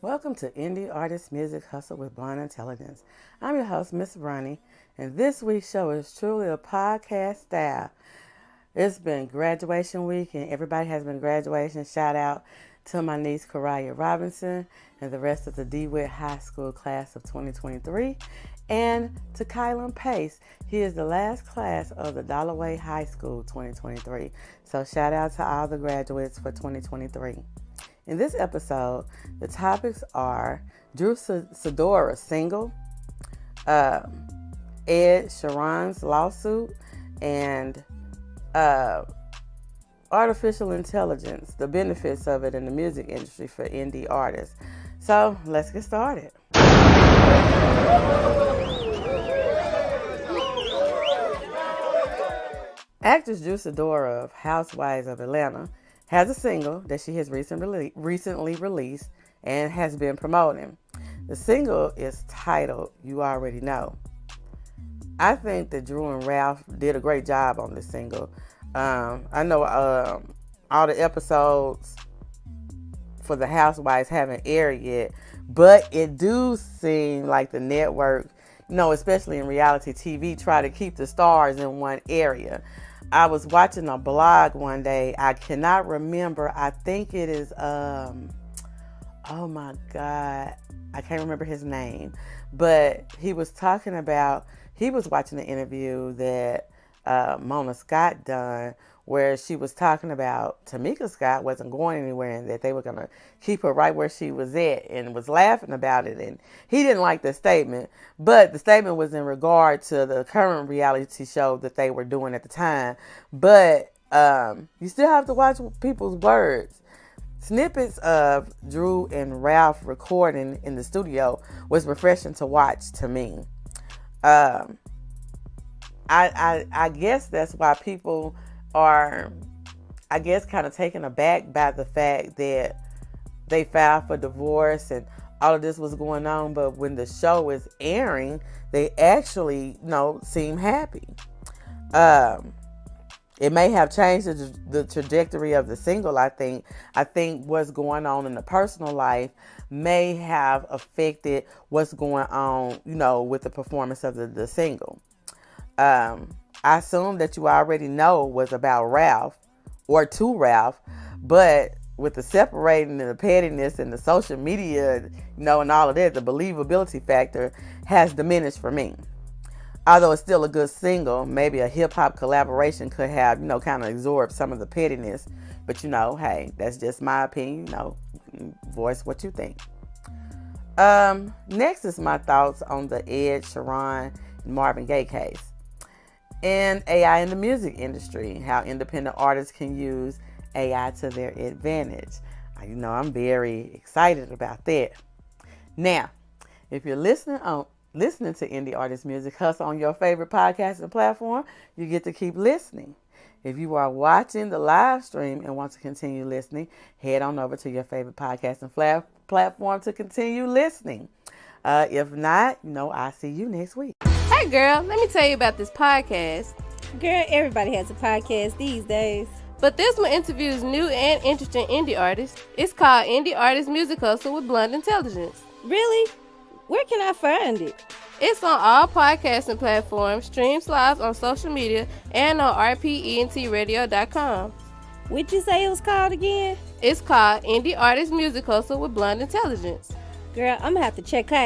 Welcome to Indie Artist Music Hustle with Blind Intelligence. I'm your host, Miss Ronnie, and this week's show is truly a podcast style. It's been graduation week, and everybody has been graduation. Shout out to my niece, Karaya Robinson, and the rest of the DeWitt High School class of 2023, and to Kylan Pace. He is the last class of the Dalloway High School 2023. So shout out to all the graduates for 2023. In this episode, the topics are Drew Sidora single, Sheeran's lawsuit, and artificial intelligence, the benefits of it in the music industry for indie artists. So let's get started. Actress Drew Sidora of Housewives of Atlanta has a single that she has recently released and has been promoting. The single is titled You Already Know. I think that Drew and Ralph did a great job on this single. I know all the episodes for the Housewives haven't aired yet, but it do seem like the network, especially in reality TV, try to keep the stars in one area. I was watching a blog one day. I cannot remember. I think it is, oh my God, I can't remember his name. But he was watching the interview that Mona Scott done, where she was talking about Tamika Scott wasn't going anywhere and that they were going to keep her right where she was at, and was laughing about it. And he didn't like the statement, but the statement was in regard to the current reality show that they were doing at the time. But you still have to watch people's words. Snippets of Drew and Ralph recording in the studio was refreshing to watch to me. I guess that's why people are, kind of taken aback by the fact that they filed for divorce and all of this was going on. But when the show is airing, they actually, seem happy. It may have changed the trajectory of the single, I think. I think what's going on in the personal life may have affected what's going on, with the performance of the single. I assume that You Already Know was about Ralph, or to Ralph, but with the separating and the pettiness and the social media, and all of that, the believability factor has diminished for me. Although it's still a good single, maybe a hip-hop collaboration could have, kind of absorbed some of the pettiness. But, hey, that's just my opinion. You can voice what you think. Next is my thoughts on the Ed Sheeran and Marvin Gaye case. And AI in the music industry, how independent artists can use AI to their advantage. I'm very excited about that. Now, if you're listening to Indie Artist Music Hustle on your favorite podcasting platform, you get to keep listening. If you are watching the live stream and want to continue listening, head on over to your favorite podcasting platform to continue listening. If not, I'll see you next week. Hey girl, let me tell you about this podcast. Girl, everybody has a podcast these days. But this one interviews new and interesting indie artists. It's called Indie Artist Music Hustle with Blind Intelligence. Really? Where can I find it? It's on all podcasting platforms, streams live on social media, and on rpentradio.com. What'd you say it was called again? It's called Indie Artist Music Hustle with Blind Intelligence. Girl, I'm gonna have to check her out.